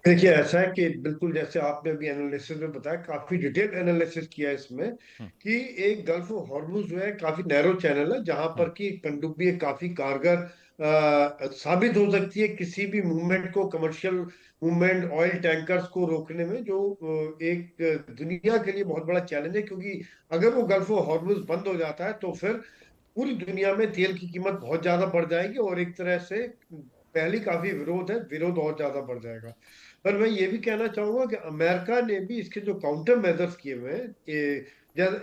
देखिए, ऐसा है कि बिल्कुल जैसे आपने अभी एनालिसिस में बताया, काफी डिटेल एनालिसिस किया है इसमें हम्म। कि एक गल्फ ऑफ हॉर्मुज जो है काफी नैरो चैनल है, जहां हम्म। पर कि पनडुब्बी एक काफी कारगर साबित हो सकती है किसी भी मूवमेंट को, कमर्शियल मूवमेंट, ऑयल टैंकर्स को रोकने में, जो एक दुनिया के लिए बहुत बड़ा चैलेंज है। क्योंकि अगर वो गल्फ ऑफ हॉर्मुज बंद हो जाता है तो फिर पूरी दुनिया में तेल की कीमत बहुत ज्यादा बढ़ जाएगी, और एक तरह से पहले काफी विरोध है, विरोध और ज्यादा बढ़ जाएगा। पर मैं ये भी कहना चाहूंगा कि अमेरिका ने भी इसके जो काउंटर मेजर्स किए हुए हैं,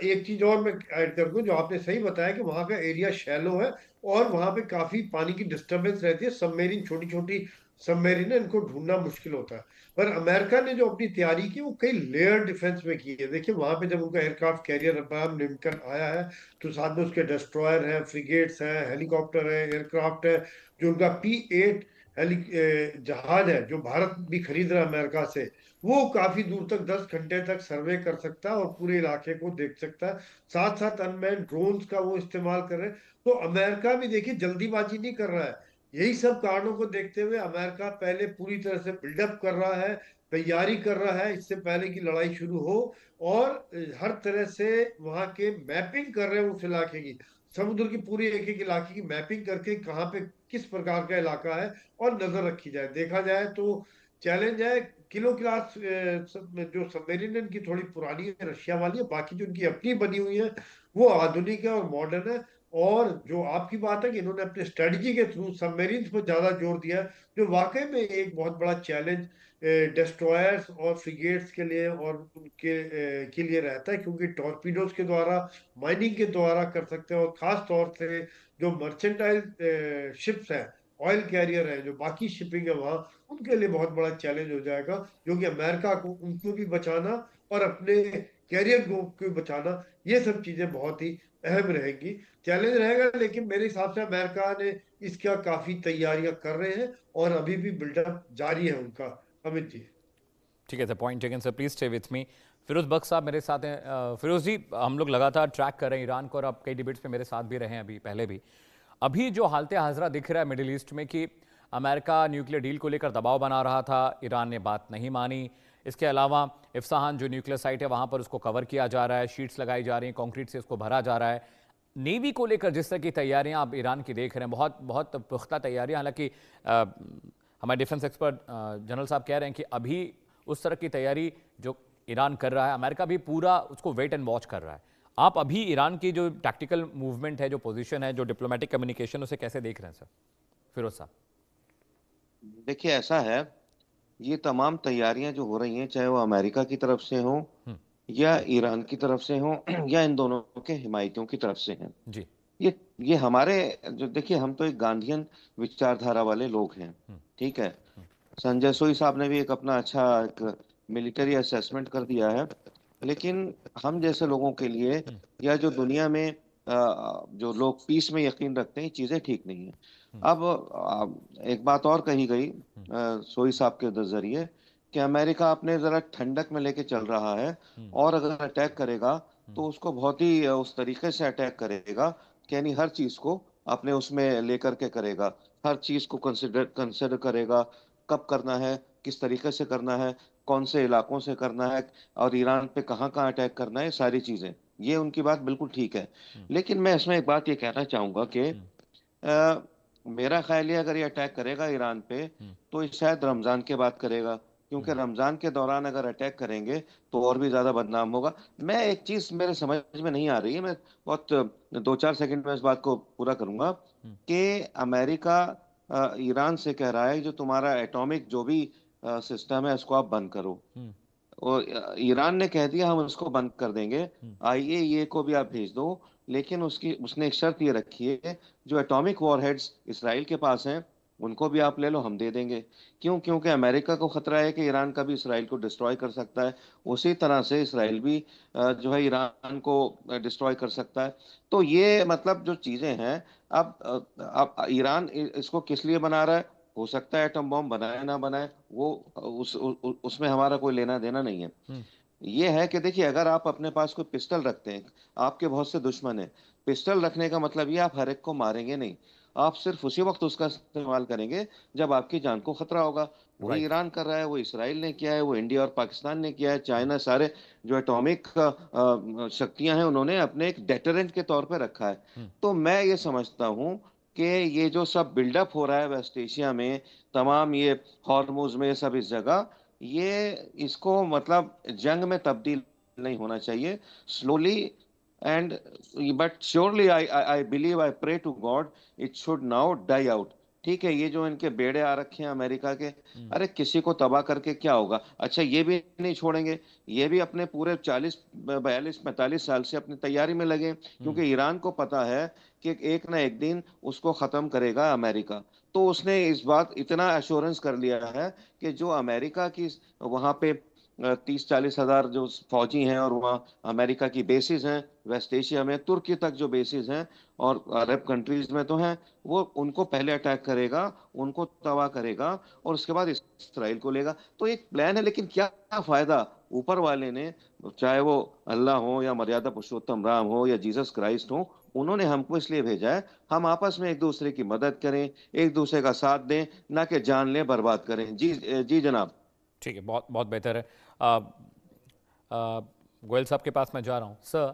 एक चीज और मैं ऐड कर दूं, जो आपने सही बताया कि वहां का एरिया शैलो है, और वहां पे काफी पानी की डिस्टरबेंस रहती है। सबमेरीन, छोटी छोटी सबमेरीन है, इनको ढूंढना मुश्किल होता है। पर अमेरिका ने जो अपनी तैयारी की वो कई लेयर डिफेंस में की है। देखिए, वहां पे जब उनका एयरक्राफ्ट कैरियर अब्राहम लिंकन आया है, तो साथ में उसके डिस्ट्रॉयर हैं, फ्रिगेट्स हैं, हेलीकॉप्टर है, एयरक्राफ्ट है। जो उनका P-8 जहाज है, जो भारत भी खरीद रहा है अमेरिका से, वो काफी दूर तक 10 घंटे तक सर्वे कर सकता है और पूरे इलाके को देख सकता है। साथ साथ अनमैन्ड ड्रोन्स का वो इस्तेमाल कर रहे हैं। तो अमेरिका भी देखिए जल्दीबाजी नहीं कर रहा है। यही सब कारणों को देखते हुए अमेरिका पहले पूरी तरह से बिल्डअप कर रहा है, तैयारी कर रहा है इससे पहले कि लड़ाई शुरू हो। और हर तरह से वहां के मैपिंग कर रहे हैं उस इलाके की, समुद्र की पूरी एक एक इलाके की मैपिंग करके कहाँ पे किस प्रकार का इलाका है, और नजर रखी जाए। देखा जाए तो चैलेंज है। किलो क्लास जो सबमेरिन है इनकी थोड़ी पुरानी है, रशिया वाली है। बाकी जो इनकी अपनी बनी हुई है वो आधुनिक है और मॉडर्न है। और जो आपकी बात है कि इन्होंने अपने स्ट्रेटजी के थ्रू सबमेरिन पर ज्यादा जोर दिया है, जो वाकई में एक बहुत बड़ा चैलेंज डिस्ट्रॉयर्स और फ्रिगेट्स के लिए और उनके के लिए रहता है। क्योंकि टॉर्पीडोज के द्वारा, माइनिंग के द्वारा कर सकते हैं, और खास तौर से जो मर्चेंटाइल शिप्स हैं, ऑयल कैरियर है, जो बाकी शिपिंग है वहां, उनके लिए बहुत बड़ा चैलेंज हो जाएगा। जो कि अमेरिका को, उनको भी बचाना और अपने कैरियर को भी बचाना, ये सब चीजें बहुत ही अहम रहेंगी। चैलेंज रहेगा, लेकिन मेरे हिसाब से अमेरिका ने इसका काफी तैयारियां कर रहे हैं, और अभी भी बिल्डअप जारी है उनका। अमित जी। ठीक है sir, point taken sir, please stay with me. Firoz Bakhsh Sahab मेरे साथ हैं। फिरोज जी, हम लोग लगातार ट्रैक कर रहे हैं ईरान को, और आप कई डिबेट्स पे मेरे साथ भी रहे हैं अभी पहले भी। अभी जो हालत हाजरा दिख रहा है मिडिल ईस्ट में कि अमेरिका न्यूक्लियर डील को लेकर दबाव बना रहा था, ईरान ने बात नहीं मानी। इसके अलावा इफ्साहान जो न्यूक्लियर साइट है वहाँ पर उसको कवर किया जा रहा है, शीट्स लगाई जा रही हैं, कंक्रीट से उसको भरा जा रहा है। नेवी को लेकर जिस तरह की तैयारियां आप ईरान की देख रहे हैं, बहुत बहुत पुख्ता तैयारियां। हालांकि हमारे डिफेंस एक्सपर्ट जनरल साहब कह रहे हैं कि अभी उस तरह की तैयारी जो ईरान कर रहा है, अमेरिका भी पूरा उसको वेट एंड वॉच कर रहा है। आप अभी ईरान की जो टैक्टिकल मूवमेंट है, जो पोजीशन है, जो डिप्लोमेटिक कम्युनिकेशन, उसे कैसे देख रहे हैं सर फिरोज साहब? देखिए, ऐसा है, ये तमाम तैयारियां जो हो रही हैं, चाहे वो अमेरिका की तरफ से हो हम्म। या ईरान की तरफ से हो या इन दोनों के हिमायतियों की तरफ से हैं, जी। ये ये हमारे, जो देखिए, हम तो एक गांधीयन विचारधारा वाले लोग हैं। हम्म। ठीक है। संजय सोई साहब ने भी एक अपना अच्छा एक मिलिट्री असेसमेंट कर दिया है। लेकिन हम जैसे लोगों के लिए, हम्म। या जो दुनिया में जो लोग पीस में यकीन रखते हैं, ये चीजें ठीक नहीं है। हम्म। अब एक बात और कही गई हम्म। सोई साहब के जरिए, कि अमेरिका अपने जरा ठंडक में लेके चल रहा है, हम्म। और अगर अटैक करेगा हम्म। तो उसको बहुत ही उस तरीके से अटैक करेगा कि यानी हर चीज को अपने उसमें लेकर के करेगा, हर चीज को कंसिडर कंसिडर करेगा, कब करना है, किस तरीके से करना है, कौन से इलाकों से करना है, और ईरान पे कहाँ कहाँ अटैक करना है, सारी चीजें। ये उनकी बात बिल्कुल ठीक है। हम्म। लेकिन मैं इसमें एक बात ये कहना चाहूंगा कि हम्म। अ, मेरा ख्याल है अगर ये अटैक करेगा ईरान पे, हम्म। तो ये शायद रमजान के बाद करेगा। क्योंकि हम्म। रमजान के दौरान अगर अटैक करेंगे तो और भी ज्यादा बदनाम होगा। मैं एक चीज मेरे समझ में नहीं आ रही है, मैं बहुत 2-4 सेकंड में इस बात को पूरा करूंगा, हम्म। कि अमेरिका ईरान से कह रहा है जो तुम्हारा एटॉमिक जो भी सिस्टम है इसको आप बंद करो, हम्म। और ईरान ने कह दिया हम इसको बंद कर देंगे, हम्म। आईएईए को भी आप भेज दो। लेकिन उसने एक शर्त ये रखी है, जो एटॉमिक वॉरहेड्स इसराइल के पास हैं उनको भी आप ले लो, हम दे देंगे। क्यों? क्योंकि अमेरिका को खतरा है कि ईरान का भी इसराइल को डिस्ट्रॉय कर सकता है, उसी तरह से इसराइल भी जो है ईरान को डिस्ट्रॉय कर सकता है। तो ये मतलब जो चीजें हैं, अब ईरान इसको किस लिए बना रहा है, हो सकता है एटम बॉम्ब बनाए ना बनाए, वो उसमें हमारा कोई लेना देना नहीं है। हम्म। ये है कि देखिए, अगर आप अपने पास कोई पिस्टल रखते हैं, आपके बहुत से दुश्मन हैं, पिस्टल रखने का मतलब ये आप हर एक को मारेंगे नहीं। आप सिर्फ उसी वक्त उसका इस्तेमाल करेंगे जब आपकी जान को खतरा होगा। वही राइट। ईरान कर रहा है, वो इसराइल ने किया है, वो इंडिया और पाकिस्तान ने किया है, चाइना, सारे जो एटॉमिक शक्तियां हैं उन्होंने अपने एक डेटरेंट के तौर पे रखा है। तो मैं ये समझता हूँ कि ये जो सब बिल्डअप हो रहा है वेस्ट एशिया में, तमाम ये हॉर्मुज में, सब इस जगह, ये इसको मतलब जंग में तब्दील नहीं होना चाहिए। Slowly and but surely I believe, I pray to God, it should now die out. ठीक है, ये जो इनके बेड़े आ रखे हैं अमेरिका के, अरे किसी को तबाह करके क्या होगा? अच्छा, ये भी नहीं छोड़ेंगे। ये भी अपने पूरे 40 42 45 साल से अपनी तैयारी में लगे, क्योंकि ईरान को पता है कि एक ना एक दिन उसको खत्म करेगा अमेरिका। तो उसने इस बात इतना एश्योरेंस कर लिया है कि जो अमेरिका की वहां पे 30 40 हजार जो फौजी हैं, और वहाँ अमेरिका की बेसिस हैं वेस्ट एशिया में, तुर्की तक जो बेसिस हैं, और अरब कंट्रीज में तो हैं, वो उनको पहले अटैक करेगा, उनको तबाह करेगा, और उसके बाद इसराइल को लेगा। तो एक प्लान है, लेकिन क्या फायदा? ऊपर वाले ने, चाहे वो अल्लाह हो या मर्यादा पुरुषोत्तम राम हो या जीसस क्राइस्ट हो, उन्होंने हमको इसलिए भेजा है हम आपस में एक दूसरे की मदद करें, एक दूसरे का साथ दें, ना कि जान लें, बर्बाद करें। जी जी जनाब। ठीक है, बहुत बहुत बेहतर है। आ, आ, गोयल साहब के पास मैं जा रहा हूँ। सर,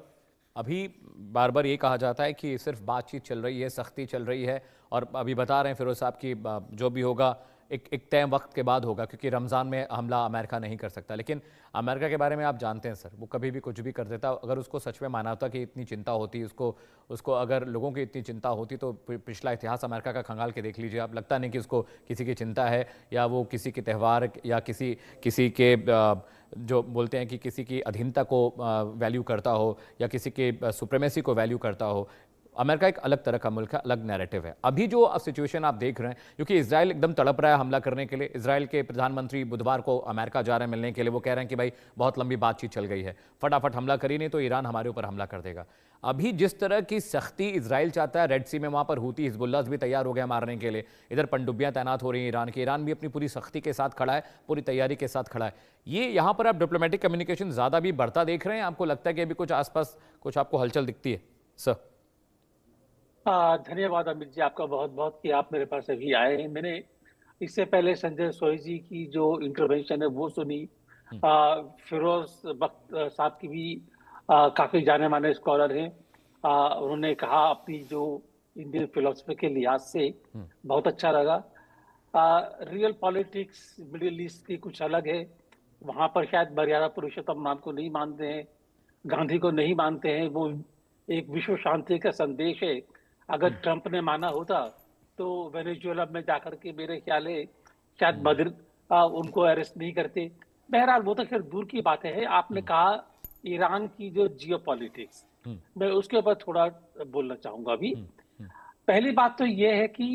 अभी बार बार ये कहा जाता है कि सिर्फ बातचीत चल रही है, सख्ती चल रही है, और अभी बता रहे हैं फिरोज साहब की जो भी होगा एक तय वक्त के बाद होगा, क्योंकि रमज़ान में हमला अमेरिका नहीं कर सकता। लेकिन अमेरिका के बारे में आप जानते हैं सर, वो कभी भी कुछ भी कर देता। अगर उसको सच में मानवता की इतनी चिंता होती, उसको अगर लोगों की इतनी चिंता होती, तो पिछला इतिहास अमेरिका का खंगाल के देख लीजिए आप। लगता नहीं कि उसको किसी की चिंता है, या वो किसी के त्यौहार या किसी के जो बोलते हैं कि किसी की अधीनता को वैल्यू करता हो, या किसी के सुप्रीमेसी को वैल्यू करता हो। अमेरिका एक अलग तरह का मुल्क है, अलग नैरेटिव है। अभी जो सिचुएशन आप देख रहे हैं, क्योंकि इजराइल एकदम तड़प रहा है हमला करने के लिए। इजराइल के प्रधानमंत्री बुधवार को अमेरिका जा रहे हैं मिलने के लिए। वो कह रहे हैं कि भाई बहुत लंबी बातचीत चल गई है, फटाफट हमला करिए, नहीं तो ईरान हमारे ऊपर हमला कर देगा। अभी जिस तरह की सख्ती इजराइल चाहता है, रेड सी में वहां पर हूती हिजबुल्लाह भी तैयार हो गया मारने के लिए। इधर पनडुब्बियां तैनात हो रही हैं ईरान की। ईरान भी अपनी पूरी सख्ती के साथ खड़ा है, पूरी तैयारी के साथ खड़ा है। ये यहाँ पर आप डिप्लोमेटिक कम्युनिकेशन ज्यादा भी बढ़ता देख रहे हैं? आपको लगता है कि अभी कुछ आसपास कुछ आपको हलचल दिखती है सर? धन्यवाद अमित जी, आपका बहुत बहुत कि आप मेरे पास अभी आए हैं। मैंने इससे पहले संजय सोई जी की जो इंटरवेंशन है वो सुनी। फिरोज बख्त साहब की भी काफी जाने माने स्कॉलर हैं। उन्होंने कहा अपनी जो इंडियन फिलोसफी के लिहाज से बहुत अच्छा लगा। रियल पॉलिटिक्स मिडिल ईस्ट की कुछ अलग है। वहां पर शायद मर्यादा पुरुषोत्तम राम को नहीं मानते हैं, गांधी को नहीं मानते हैं। वो एक विश्व शांति का संदेश है। अगर ट्रंप ने माना होता तो वेनेजुएला में जाकर के मेरे ख्याल है शायद उनको अरेस्ट नहीं करते। बहरहाल वो तो खैर दूर की बातें हैं। आपने कहा ईरान की जो जियोपॉलिटिक्स, मैं उसके ऊपर थोड़ा बोलना चाहूंगा अभी। पहली बात तो ये है कि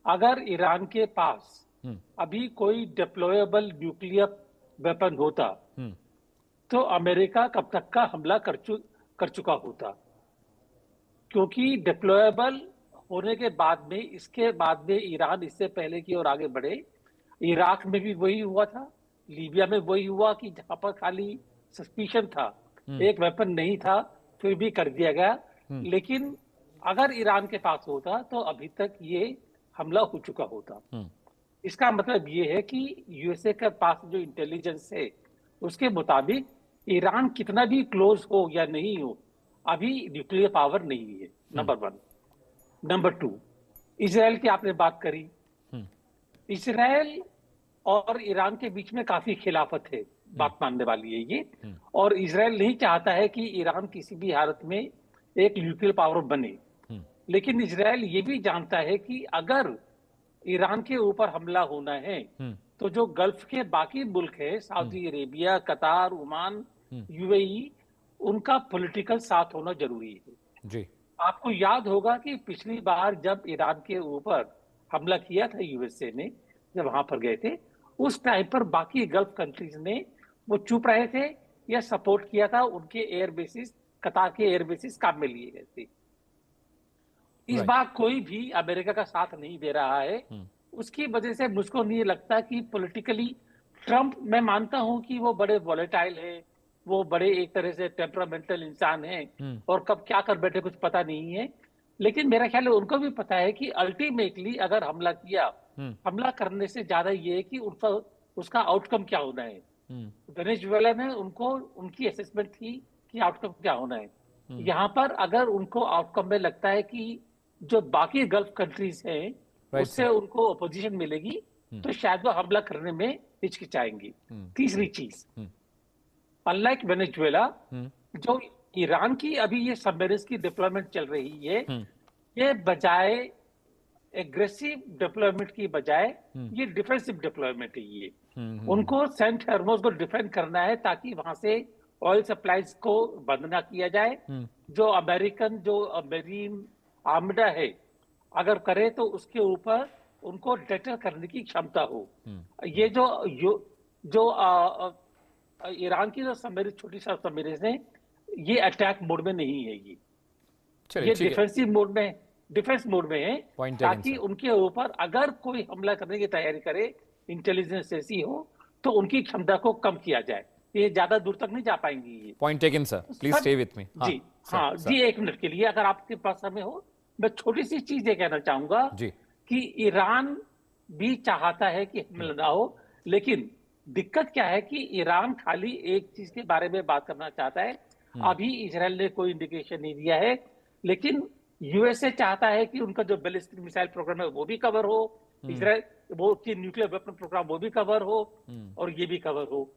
अगर ईरान के पास अभी कोई डिप्लॉयबल न्यूक्लियर वेपन होता तो अमेरिका कब तक का हमला कर चुका होता। क्योंकि डिप्लॉयबल होने के बाद में, इसके बाद में ईरान इससे पहले की ओर आगे बढ़े। इराक में भी वही हुआ था, लीबिया में वही हुआ कि जहां पर खाली सस्पिशन था, एक वेपन नहीं था, फिर भी कर दिया गया। लेकिन अगर ईरान के पास होता तो अभी तक ये हमला हो चुका होता। इसका मतलब ये है कि यूएसए के पास जो इंटेलिजेंस है उसके मुताबिक ईरान कितना भी क्लोज हो या नहीं हो, अभी न्यूक्लियर पावर नहीं है। नंबर 1। नंबर 2, इजराइल की आपने बात करी। इजराइल और ईरान के बीच में काफी खिलाफत है, बात मानने वाली है ये। और इजराइल नहीं चाहता है कि ईरान किसी भी हालत में एक न्यूक्लियर पावर बने। लेकिन इजराइल ये भी जानता है कि अगर ईरान के ऊपर हमला होना है तो जो गल्फ के बाकी मुल्क है, सऊदी अरेबिया, कतार, ओमान, यूएई, उनका पॉलिटिकल साथ होना जरूरी है जी। आपको याद होगा कि पिछली बार जब ईरान के ऊपर हमला किया था यूएसए ने, जब वहां पर गए थे, उस टाइम पर बाकी गल्फ कंट्रीज ने वो चुप रहे थे या सपोर्ट किया था। उनके एयर बेसिस, कतार के एयर बेसिस काम में लिए गए थे। इस बार कोई भी अमेरिका का साथ नहीं दे रहा है। उसकी वजह से मुझको नहीं लगता कि पॉलिटिकली ट्रंप, मैं मानता हूं कि वो बड़े वॉलेटाइल है, वो बड़े एक तरह से टेम्परामेंटल इंसान हैं और कब क्या कर बैठे कुछ पता नहीं है। लेकिन मेरा ख्याल है उनको भी पता है कि अल्टीमेटली अगर हमला किया, हमला करने से ज्यादा ये है कि उनका उसका आउटकम क्या होना है। वेनेजुएला में उनको उनकी असेसमेंट थी कि आउटकम क्या होना है। यहाँ पर अगर उनको आउटकम में लगता है कि जो बाकी गल्फ कंट्रीज हैं उससे उनको अपोजिशन मिलेगी, तो शायद वो हमला करने में हिचकिचाएंगी। तीसरी चीज, अनलाइक वेनेजुएला, जो ईरान की अभी ये सबमरीन्स की डिप्लॉयमेंट चल रही है, ये बजाय एग्रेसिव डिप्लॉयमेंट की बजाय ये डिफेंसिव डिप्लॉयमेंट है। ये उनको सेंट हर्मोस को डिफेंड करना है ताकि वहां से ऑयल सप्लाईज को बंद ना किया जाए। जो अमेरिकन जो मरीन आर्मडा है, अगर करे तो उसके ऊपर उनको डेटर करने की क्षमता हो। ये जो ईरान की जो सबमरीन, छोटी सा सबमरीन है, ये अटैक मोड में नहीं है। ये डिफेंसिव मोड में, डिफेंस मोड में है, ताकि उनके ऊपर अगर कोई हमला करने की तैयारी करे, इंटेलिजेंस ऐसी हो, तो उनकी क्षमता को कम किया जाए। ये ज्यादा दूर तक नहीं जा पाएंगी। ये point taken sir, please stay with me. जी हाँ जी, 1 मिनट के लिए अगर आपके पास समय हो, मैं छोटी सी चीज ये कहना चाहूंगा कि ईरान भी चाहता है कि हमला ना हो, लेकिन दिक्कत क्या है कि ईरान खाली एक चीज के बारे में बात करना चाहता है। अभी इजराइल ने कोई इंडिकेशन नहीं दिया है, लेकिन यूएसए चाहता है कि उनका जो बैलिस्टिक मिसाइल प्रोग्राम है वो भी कवर हो, इजराइल वो की न्यूक्लियर वेपन प्रोग्राम वो भी कवर हो, और ये भी कवर हो।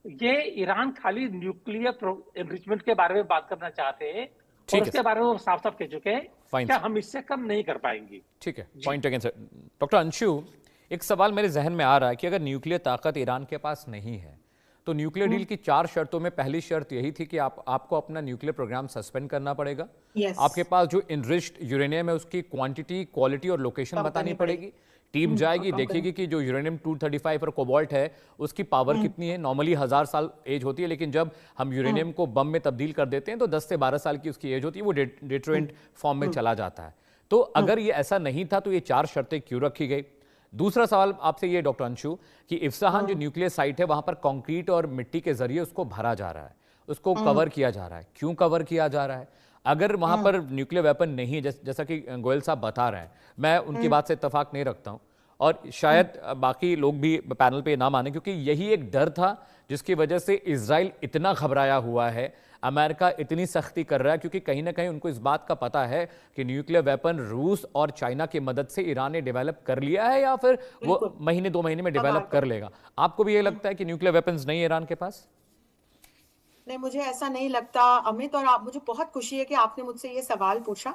ये ईरान खाली न्यूक्लियर एनरिचमेंट के बारे में बात करना चाहते हैं, और उसके बारे में वो साफ साफ कह चुके हैं क्या हम इससे कम नहीं कर पाएंगे। ठीक है, point taken sir. Doctor Anshu, एक सवाल मेरे जहन में आ रहा है कि अगर न्यूक्लियर ताकत ईरान के पास नहीं है, तो न्यूक्लियर डील की 4 शर्तों में पहली शर्त यही थी कि आपको अपना न्यूक्लियर प्रोग्राम सस्पेंड करना पड़ेगा। आपके पास जो इनरिच्ड यूरेनियम है उसकी क्वांटिटी, क्वालिटी और लोकेशन बतानी पड़ेगी। टीम जाएगी, देखेगी कि जो यूरेनियम 235 और कोबाल्ट है उसकी पावर कितनी है। नॉर्मली 1000 साल एज होती है, लेकिन जब हम यूरेनियम को बम में तब्दील कर देते हैं तो 10 से 12 साल की उसकी एज होती है, वो डेट्रोएंट फॉर्म में चला जाता है। तो अगर ये ऐसा नहीं था तो ये 4 शर्तें क्यों रखी गई? दूसरा सवाल आपसे ये डॉक्टर अंशु कि इफ्साहान जो न्यूक्लियर साइट है वहां पर कंक्रीट और मिट्टी के जरिए उसको भरा जा रहा है, उसको कवर किया जा रहा है। क्यों कवर किया जा रहा है? अगर वहां पर न्यूक्लियर वेपन नहीं है, जैसा कि गोयल साहब बता रहे हैं, मैं उनकी बात से इत्तेफाक नहीं रखता हूं, और शायद बाकी लोग भी पैनल पे ना माने, क्योंकि यही एक डर था जिसकी वजह से इजराइल इतना घबराया हुआ है, अमेरिका इतनी सख्ती कर रहा है, क्योंकि कहीं ना कहीं उनको इस बात का पता है कि न्यूक्लियर वेपन रूस और चाइना की मदद से ईरान ने डेवलप कर लिया है, या फिर वो महीने 2 महीने में डेवलप कर लेगा। आपको भी ये लगता है कि न्यूक्लियर वेपन्स नहीं है ईरान के पास? नहीं, मुझे ऐसा नहीं लगता अमित, और आप, मुझे बहुत खुशी है कि आपने मुझसे ये सवाल पूछा।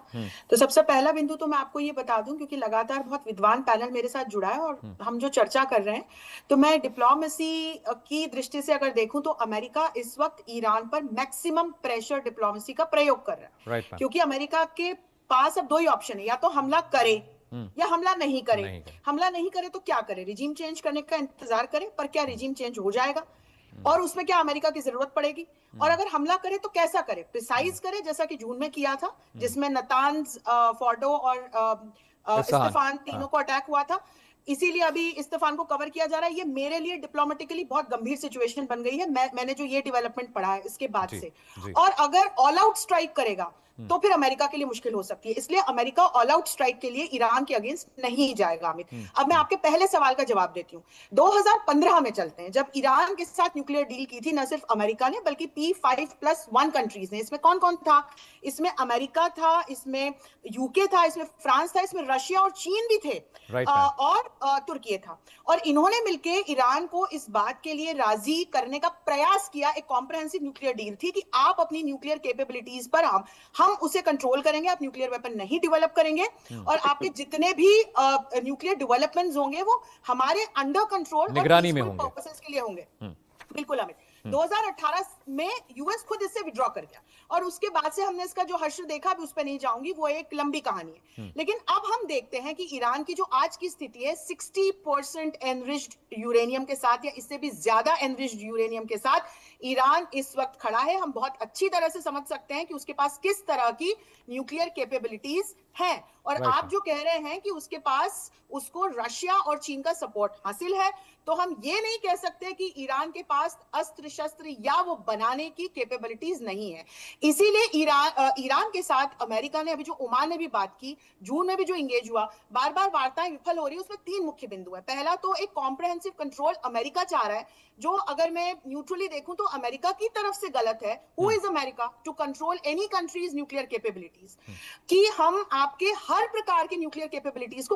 तो सबसे पहला बिंदु तो मैं आपको ये बता दूं, क्योंकि लगातार बहुत विद्वान पैनल मेरे साथ जुड़ा है और हम जो चर्चा कर रहे हैं, तो मैं डिप्लोमेसी की दृष्टि से अगर देखूं तो अमेरिका इस वक्त ईरान पर मैक्सिमम प्रेशर डिप्लोमेसी का प्रयोग कर रहा है। क्योंकि अमेरिका के पास अब 2 ही ऑप्शन है, या तो हमला करे या हमला नहीं करे। हमला नहीं करे तो क्या करे? रिजीम चेंज करने का इंतजार करे, पर क्या रिजीम चेंज हो जाएगा? और उसमें क्या अमेरिका की जरूरत पड़ेगी? और अगर हमला करे तो कैसा करे? प्रिसाइज करे, जैसा कि जून में किया था, जिसमें नतान्ज, फॉर्डो और इस्तेफान तीनों को अटैक हुआ था। इसीलिए अभी इस्तेफान को कवर किया जा रहा है। ये मेरे लिए डिप्लोमेटिकली बहुत गंभीर सिचुएशन बन गई है, मैंने जो ये डेवलपमेंट पढ़ा है इसके बाद से। और अगर ऑल आउट स्ट्राइक करेगा तो फिर अमेरिका के लिए मुश्किल हो सकती है। इसलिए अमेरिका ऑल आउट स्ट्राइक के लिए ईरान के अगेंस्ट नहीं जाएगा। अमित, अब मैं आपके पहले सवाल का जवाब देती हूँ। 2015 में चलते हैं, जब ईरान के साथ न्यूक्लियर डील की थी, न सिर्फ अमेरिका ने बल्कि P5+1 कंट्रीज ने। इसमें कौन कौन था? इसमें अमेरिका था, इसमें यूके था, इसमें फ्रांस था, इसमें रशिया और चीन भी थे, और तुर्की था। और इन्होंने मिलकर ईरान को इस बात के लिए राजी करने का प्रयास किया। एक कॉम्प्रिहेंसिव न्यूक्लियर डील थी कि आप अपनी न्यूक्लियर कैपेबिलिटीज पर हम उसे कंट्रोल करेंगे, आप न्यूक्लियर वेपन नहीं डेवलप करेंगे, और आपके जितने भी न्यूक्लियर डेवलपमेंट्स होंगे वो हमारे अंडर कंट्रोल, निगरानी में होंगे, पर्पसेस के लिए होंगे। बिल्कुल अमित। 2018 में यूएस खुद इससे विड्रॉ कर गया, और उसके बाद से हमने इसका जो हश्र देखा, भी उस पर नहीं जाऊंगी, वो एक लंबी कहानी है। लेकिन अब हम देखते हैं कि ईरान की जो आज की स्थिति है, 60% एनरिच्ड यूरेनियम के साथ, या इससे भी ज्यादा एनरिच्ड यूरेनियम के साथ ईरान इस वक्त खड़ा है। हम बहुत अच्छी तरह से समझ सकते हैं कि उसके पास किस तरह की न्यूक्लियर कैपेबिलिटीज हैं। और Right. आप जो कह रहे हैं कि उसके पास उसको रशिया और चीन का सपोर्ट हासिल है, तो हम ये नहीं कह सकते कि ईरान के पास अस्त्र शस्त्र या वो बनाने की कैपेबिलिटीज नहीं है। इसीलिए ईरान के साथ अमेरिका ने, अभी जो ओमान ने भी बात की, जून में भी जो इंगेज हुआ, बार बार वार्ताएं विफल हो रही है। उसमें 3 मुख्य बिंदु है। पहला तो एक कॉम्प्रिहेंसिव कंट्रोल अमेरिका चाह रहा है, जो अगर मैं न्यूट्रली देखूं तो अमेरिका की तरफ से गलत है। Who is America to control any countries nuclear capabilities, कि हम आपके हर प्रकार के न्यूक्लियर कैपेबिलिटीज को